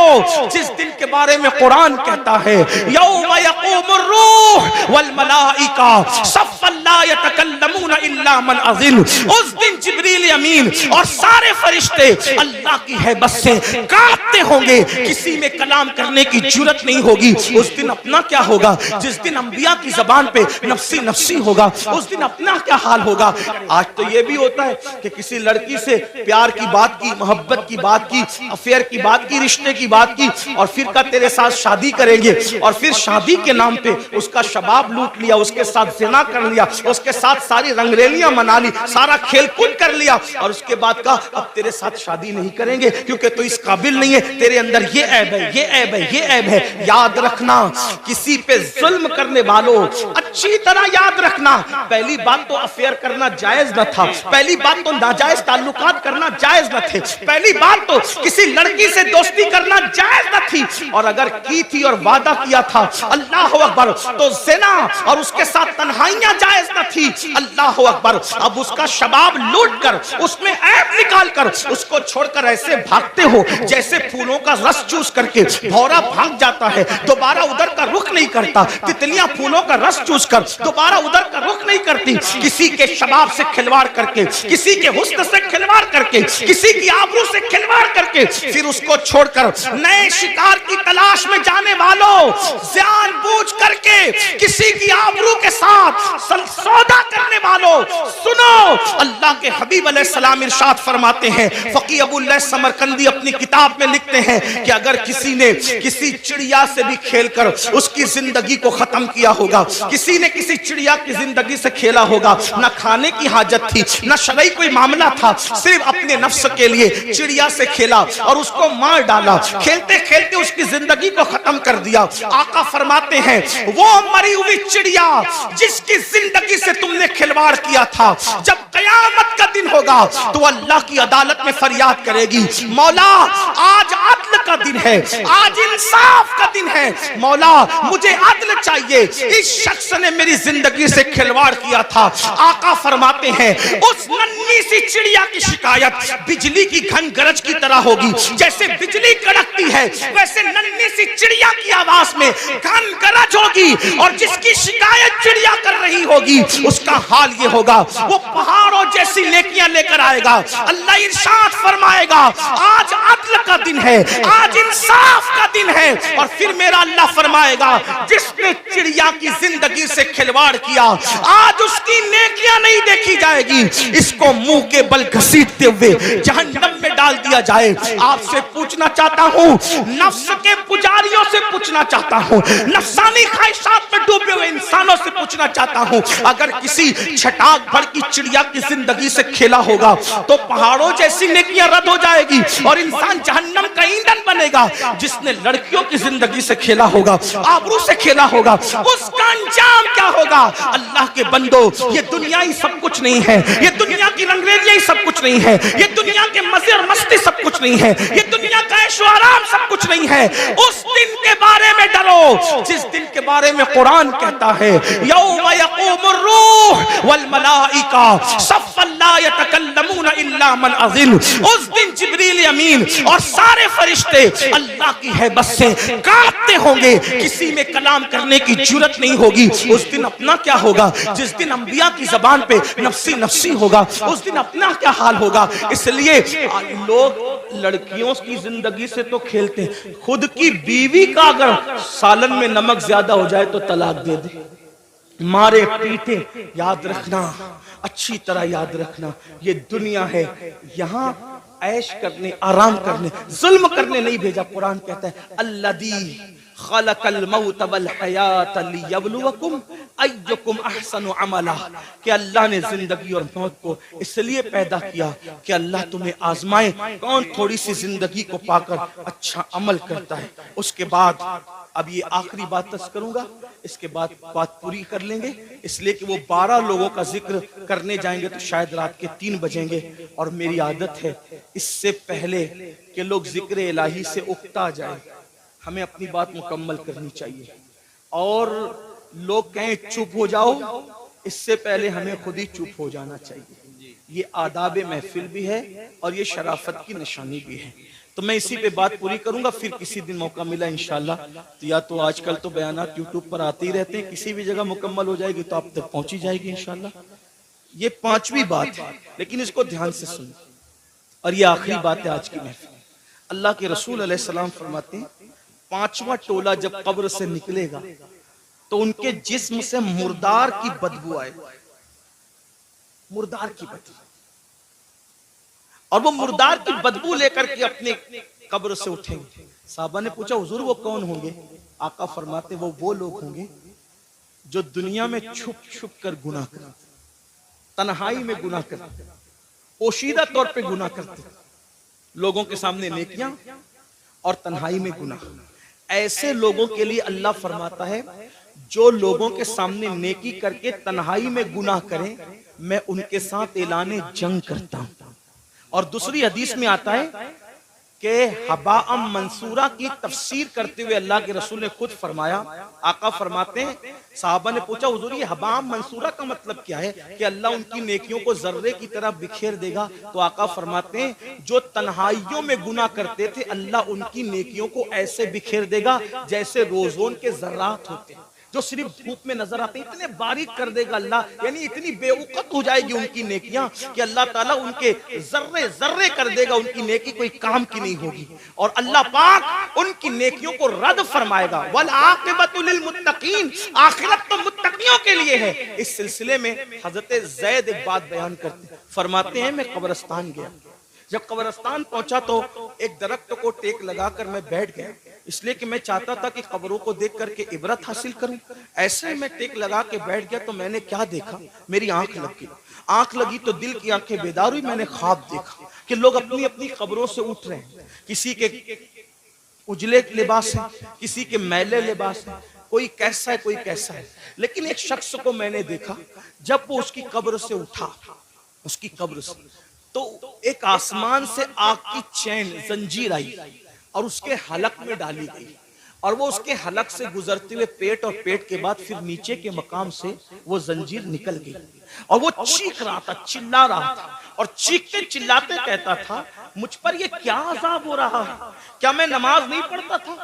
डरो जिस दिन के बारे में कुरान कहता है यौम यक़ूमुर रूह वल मलाइका सफ़्फ़न ला यतकल्लमून इल्ला मन अज़िन। उस दिन जिब्रील अमीन और सारे फरिश्ते अल्लाह की हैबत से कांपते होंगे, किसी में कलाम करने की जुर्रत नहीं होगी। उस दिन अपना क्या होगा? जिस दिन अंबिया की जबान पे नफ्सी नफ्सी होगा, उस दिन अपना क्या हाल होगा? आज तो ये भी होता है कि किसी लड़की से प्यार की बात की, मोहब्बत की बात की, अफेयर की बात की, रिश्ते की बात की, और फिर का तेरे साथ शादी करेंगे, और फिर शादी के नाम पे उसका शबाब लूट लिया, उसके साथ जिना कर लिया, उसके साथ सारी रंगरेलियां मना ली, सारा खेल कूद कर लिया, और उसके बाद का अब तेरे साथ शादी नहीं करेंगे क्योंकि तू इस काबिल नहीं है, तेरे अंदर ये ऐब है, ये ऐब है, ये ऐब है। याद रखना, किसी पे जुल्म करने वालों अच्छी तरह याद रखना, पहली बात तो अफेयर करना जायज न था, पहली बात तो नाजायज ताल्लुकात करना जायज न थे, पहली बात तो किसी लड़की से दोस्ती करना जायज न थी, और अगर की थी और वादा किया था अल्लाह अकबर तो ज़िना और उसके साथ तन्हाइयां जायज न थी। अल्लाह अकबर, अब उसका शबाब लूट कर उसमें ऐब निकाल कर उसको छोड़कर ऐसे भागते हो जैसे फूलों का रस चूस करके भौरा भाग जाता है, दोबारा उधर का रुख नहीं करता। तितलियां फूलों का रस चूस कर दोबारा उधर का रुख नहीं करती। किसी के शबाब से खिलवाड़ करके, किसी के हुस्न से खिलवाड़ करके, किसी की आबरू से खिलवाड़ करके फिर उसको छोड़कर नए शिकार की तलाश में जाने वालों, जानबूझ करके किसी की आबरू के साथ सौदा करने वालों, सुनो, अल्लाह के हबीब अलैहिस्सलाम इरशाद फरमाते हैं, फकीह अबूल समरकंदी अपनी किताब में लिखते हैं कि अगर किसी ने किसी चिड़िया से भी खेलकर उसकी जिंदगी को खत्म किया होगा, किसी ने किसी चिड़िया की जिंदगी से खेला होगा, न खाने की हाजत थी, न शरई कोई मामला था, सिर्फ अपने नफ्स के लिए चिड़िया से खेला और उसको मार डाला, खेलते खेलते उसकी जिंदगी को खत्म कर दिया। आका फरमाते हैं वो मरी हुई चिड़िया जिसकी जिंदगी से तुमने खिलवाड़ किया था, जब कयामत का दिन होगा तो अल्लाह की अदालत में फरियाद करेगी, मौला आज अदल का दिन है, आज इंसाफ का दिन है, मौला मुझे अदल चाहिए, इस शख्स ने मेरी जिंदगी से खिलवाड़ किया था। आका फरमाते हैं उस नन्ही सी चिड़िया की शिकायत बिजली की घन गरज की तरह होगी, जैसे बिजली कड़कती है वैसे नन्ही सी चिड़िया की आवाज में घन गरज होगी, और जिसकी शिकायत चिड़िया कर रही होगी उसका हाल ये होगा, वो पहाड़ों जैसी नेकियां लेकर आएगा। अल्लाह इरशाद फरमाएगा आज अदल का दिन है, आज इंसाफ का दिन है, और फिर मेरा अल्लाह फरमाएगा जिसने चिड़िया की जिंदगी से खिलवाड़ किया आज उसकी नेकियां नहीं देखी जाएगी, इसको मुंह के बल घसीटते हुए जहन्नम में डाल दिया जाए। आपसे पूछना चाहता हूं, नफ्स के पुजारियों से पूछना चाहता हूं, नफसानी ख्वाहिशात में डूबे हुए इंसानों से पूछना चाहता हूं, अगर किसी छटाक भर की चिड़िया की जिंदगी से खेला होगा तो पहाड़ों जैसी नेकियां रद्द हो जाएगी और इंसान जहन्नम का ईंधन बनेगा। जिसने लड़कियों की जिंदगी से खेला होगा, आबरू से खेला होगा, उसका अंजाम क्या होगा? अल्लाह के बंदो, ये दुनिया ही सब कुछ नहीं है, ये दुनिया की रंगरेलियां ही सब कुछ नहीं है, ये दुनिया के मजे और मस्ती सब कुछ नहीं है, ये दुनिया का ऐशो आराम सब कुछ नहीं है। उस दिन के बारे में डरो जिस दिन के बारे में कुरान कहता है यौम यक़ूमुर रूह वल मलाइका सफ़्फ़न ला यतकल्लमून इल्ला मन अज़िन। उस दिन जिब्रील अमीन और सारे फरिश्ते अल्लाह की हैबत से कांपते होंगे, किसी में कलाम करने की जुर्रत नहीं होगी। उस दिन अपना क्या होगा? जिस दिन अंबिया की जबान पे नफ्सी नफ्सी होगा, उस दिन अपना क्या हाल होगा? इसलिए लोग लड़कियों की जिंदगी से तो खेलते हैं, खुद की बीवी का अगर सालन में नमक ज्यादा हो जाए तो तलाक दे दे, मारे पीटे। याद रखना, अच्छी तरह याद रखना, ये दुनिया है, यहाँ ऐश करने, आराम करने, जुल्म करने नहीं भेजा। कुरान कहता है अल्लज़ी खलक़ल मौत वल हयात लियब्लुवकुम अय्युकुम अहसनु अमला, कि अल्लाह ने जिंदगी और मौत को इसलिए पैदा किया कि अल्लाह तुम्हें आजमाए कौन थोड़ी सी जिंदगी को पाकर अच्छा अमल करता है। उसके बाद अब ये आखिरी बात तस करूंगा, इसके बाद बात पूरी कर लेंगे, इसलिए कि वो 12 लोगों का जिक्र करने जाएंगे तो शायद रात के 3 बजेंगे, और मेरी आदत है इससे पहले कि लोग जिक्र इलाही से उकता जाए, हमें अपनी बात मुकम्मल करनी चाहिए। और लोग कहें चुप हो जाओ, इससे पहले हमें खुद ही चुप हो जाना चाहिए। ये आदाब महफिल भी है और ये शराफत की निशानी भी है। तो मैं इसी पे बात पूरी करूंगा, फिर किसी दिन मौका मिला इंशाल्लाह। तो या तो आजकल तो बयानात यूट्यूब पर आते ही रहते हैं, किसी भी जगह मुकम्मल हो जाएगी तो आप तक पहुंची जाएगी इंशाल्लाह। ये पांचवी बात है, लेकिन इसको ध्यान से सुन, और ये आखिरी बात है आज की महफिल। अल्लाह के रसूल अलैहिस्सलाम फरमाते हैं, पांचवा टोला जब कब्र से निकलेगा तो उनके जिस्म से मुर्दार की बदबू आए, मुर्दार की बदबू, और वो मुर्दार की बदबू लेकर के अपने कब्र से उठेंगे। साहबा ने पूछा, हुजूर वो कौन होंगे? आका फरमाते, वो लोग होंगे जो दुनिया में छुप छुप कर गुनाह करते, तन्हाई में गुनाह करते, पोशीदा तौर पे गुनाह करते, लोगों के सामने नेकियां और तन्हाई में गुनाह। ऐसे लोगों के लिए अल्लाह फरमाता है, जो लोगों के सामने नेकी करके तन्हाई में गुनाह करें, मैं उनके साथ ऐलाने जंग करता हूं। और दूसरी हदीस में आता है कि हबाअम मंसूरा की तफसीर करते हुए अल्लाह के रसूल ने खुद फरमाया, आका फरमाते हैं, साहबा ने पूछा, हुजूर ये हबाअम मंसूरा का मतलब क्या है? कि अल्लाह उनकी नेकियों को जर्रे की तरह बिखेर देगा। तो आका फरमाते हैं, जो तन्हाइयों में गुनाह करते थे, अल्लाह उनकी नेकियों को ऐसे बिखेर देगा जैसे रोजोन के जर्रात होते हैं, जो सिर्फ धूप में नजर आते हैं, इतने बारीक कर देगा अल्लाह, यानी इतनी बेवकूफ हो जाएगी उनकी नेकियां कि अल्लाह ताला उनके जर्रे जर्रे कर देगा, उनकी नेकी कोई काम की नहीं होगी। और अल्लाह पाक उनकी नेकियों को रद्द फरमाएगा। वल आक़िबतु लिल मुत्तकीन, आखिरत तो मुत्तकियों के लिए है। इस सिलसिले में हजरत ज़ैद एक बात बयान करते, फरमाते हैं, मैं कब्रिस्तान गया, जब कब्रिस्तान पहुंचा तो एक दरख्त को टेक लगाकर मैं बैठ गया, इसलिए कि मैं चाहता था कि कब्रों को देख करके इबरत हासिल करूं। ऐसे मैं टेक लगा के बैठ गया तो मैंने क्या देखा, मेरी आंख लगी, आंख लगी तो दिल की आंखें बेदार हुई। मैंने ख्वाब देखा कि लोग अपनी अपनी कब्रों से उठ रहे हैं, किसी के उजले लिबास है, किसी के मैले लिबास है, कोई कैसा है कोई कैसा है। लेकिन एक शख्स को मैंने देखा, जब वो उसकी कब्र से उठा, उसकी कब्र से, तो एक आसमान से आग की चैन जंजीर आई और उसके हलक में डाली गई, और वो उसके हलक से गुजरते हुए पेट, और पेट के बाद फिर नीचे के मकाम से वो जंजीर निकल गई, और वो चीख रहा था, चिल्ला रहा था, और चीखते चिल्लाते कहता था, मुझ पर ये क्या अजाब हो रहा है? क्या मैं नमाज नहीं पढ़ता था?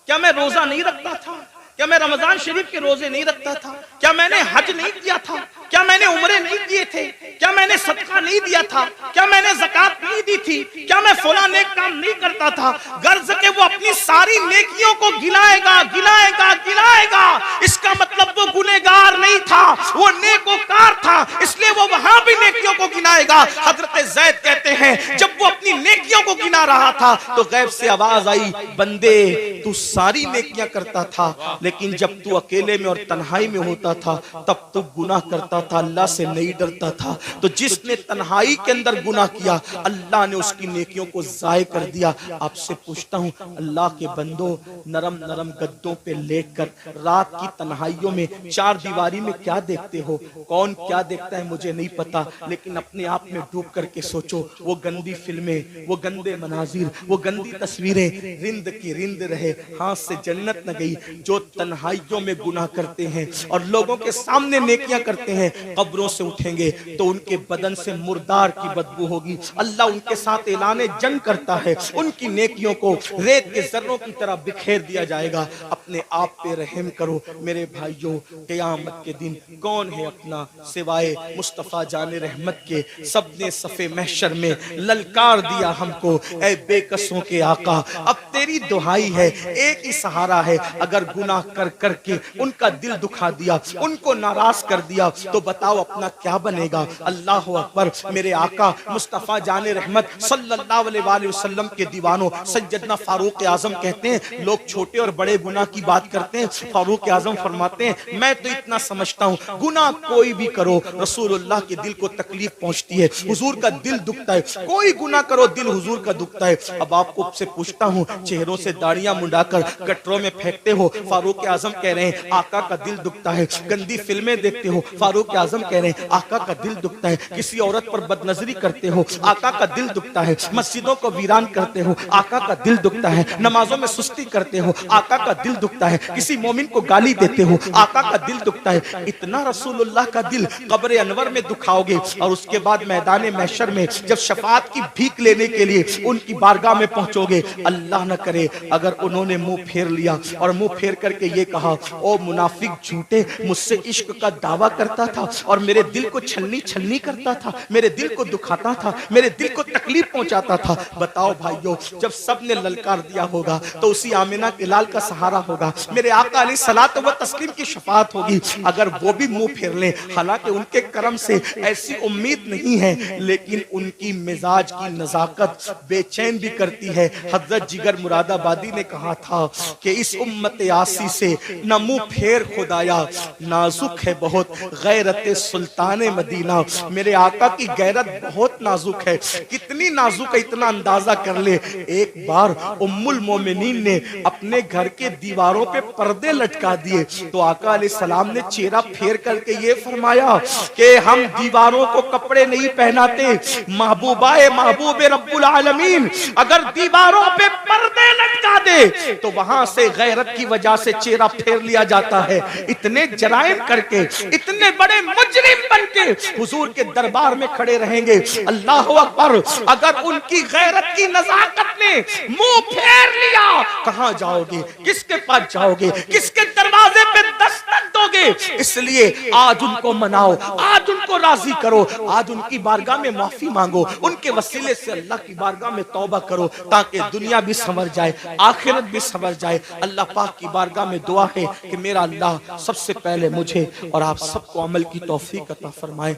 क्या मैं रोजा नहीं रखता था? क्या मैं रमजान शरीफ के रोजे नहीं रखता था? क्या मैंने हज नहीं किया था? क्या मैंने उम्रे नहीं किए थे? क्या मैंने सदका नहीं दिया था? क्या मैंने ज़कात नहीं दी थी? क्या मैं फलां नेक काम नहीं करता था? गर्ज के वो अपनी सारी नेकियों को गिनाएगा, गिनाएगा, गिनाएगा। इसका मतलब वो गुनहगार नहीं था, वो नेकोकार था, इसलिए वो वहां भी नेकियों को गिनाएगा। हजरत ज़ैद कहते हैं, जब वो अपनी नेकियों को गिना रहा था तो गैब से आवाज आई, बंदे तू सारी नेकियां करता था, लेकिन जब तू अकेले में और तन्हाई में होता था तब तू गुनाह करता था, अल्लाह से नहीं डरता था। तो जिसने तन्हाई के अंदर गुनाह किया, अल्लाह ने उसकी नेकियों को ज़ाय कर दिया। आपसे पूछता हूँ, अल्लाह के बंदो, नरम नरम गद्दों पे लेटकर रात की तन्हाइयों में चार दीवारी में क्या देखते हो? कौन क्या देखता है मुझे नहीं पता, लेकिन अपने आप में डूब करके सोचो, वो गंदी फिल्में, वो गंदे मनाजिर, वो गंदी तस्वीरें, रिंद की रिंद रहे, हाथ से जन्नत न गई। जो तन्हाइयों में गुनाह करते हैं और लोगों के सामने नेकियां करते हैं, कब्रों से उठेंगे तो उनके बदन से मुर्दार की बदबू होगी। अल्लाह उनके साथ ऐलाने जंग करता है, उनकी नेकियों को रेत के जर्रों की तरह बिखेर दिया जाएगा। अपने आप पे रहम करो मेरे भाइयों, क़यामत के दिन कौन है अपना सिवाय मुस्तफ़ा जाने रहमत के। सबने सफ़े महशर में ललकार दिया हमको, ऐ बेकसों के आका, अब तेरी दुहाई है, एक ही सहारा है। अगर गुनाह कर करके उनका दिल दुखा दिया, उनको नाराज कर दिया, तो बताओ अपना क्या बनेगा। अल्लाह अकबर। मेरे आका मुस्तफ़ा जाने रहमत सल्लल्लाहु अलैहि वसल्लम के दीवानों, सैयदना फारूक आजम कहते हैं, लोग छोटे और बड़े गुनाह की बात करते हैं, फारूक आजम फरमाते हैं, मैं तो इतना समझता हूँ, गुनाह कोई भी करो रसूलुल्लाह के दिल को तकलीफ पहुंचती है, हुजूर का दिल दुखता है। कोई गुनाह करो, दिल हुजूर का दुखता है। अब आपको से पूछता हूँ, चेहरों से दाढ़ियां मुंडाकर गटरों में फेंकते हो, फारूक आजम कह रहे हैं आका का दिल दुखता है। गंदी फिल्में देखते हो, फारूक फारूक आजम कह रहे हैं आका का दिल दुखता है। किसी औरत पर बदनजरी करते हो, आका का दिल दुखता है। मस्जिदों को वीरान करते हो, आका का दिल दुखता है। नमाजों में सुस्ती करते हो, आका का दिल दुखता है। किसी मोमिन को गाली देते हो, आका का दिल दुखता है। इतना रसूलुल्लाह का दिल कब्र अनवर में दुखाओगे और उसके बाद मैदान महशर में जब शफाअत की भीख लेने के लिए उनकी बारगाह में पहुंचोगे, अल्लाह न करे अगर उन्होंने मुंह फेर लिया और मुंह फेर करके ये कहा, ओ मुनाफिक झूठे, मुझसे इश्क का दावा करता था और मेरे दिल को छलनी छलनी करता था, मेरे दिल को दुखाता था, मेरे दिल को तकलीफ पहुंचाता था। बताओ भाइयों, जब सब ने ललकार दिया होगा तो उसी आमिना के लाल का सहारा होगा, मेरे आका अलैहिस्सलातु व तस्लीम की शफाअत होगी। अगर वो भी मुंह फेर लें, हालांकि उनके करम से ऐसी उम्मीद नहीं है, लेकिन उनकी मिजाज की नजाकत बेचैन भी करती है। हजरत जिगर मुरादाबादी ने कहा था कि इस उम्मत आसी से न मुंह फेर खुदाया, नाजुक है बहुत गैरत सुल्तान मदीना। मेरे आका की गैरत बहुत नाजुक है। कितनी नाजुक है इतना अंदाजा कर ले। एक बार उम्मुल मोमिनीन ने अपने घर के दीवारों पे पर्दे लटका दिए तो आका अलैहिस्सलाम ने चेहरा फेर करके ये फरमाया कि हम दीवारों को कपड़े नहीं पहनाते, महबूबाए महबूबे रब्बुल आलमीन अगर दीवारों पे पर्दे लटका दे तो वहां से गैरत की वजह से चेहरा फेर लिया जाता है। इतने जराइम करके, इतने बड़े मुजरिम बनके हुजूर के दरबार में खड़े रहेंगे, अल्लाह अकबर। अगर उनकी गैरत की नजाकत ने मुंह फेर लिया, कहां जाओगे, किसके पास जाओगे, किसके दरवाजे पे दस्तक दोगे? इसलिए आज उनको मनाओ, आज उनको राजी करो, आज उनकी बारगाह में माफी मांगो, उनके वसीले से अल्लाह की बारगाह में तौबा करो ताकि दुनिया भी संवर जाए, आखिरत भी संवर जाए। अल्लाह पाक की बारगाह में दुआ है कि मेरा अल्लाह सबसे पहले मुझे और आप सबको अमल की तौफीक अता फरमाए।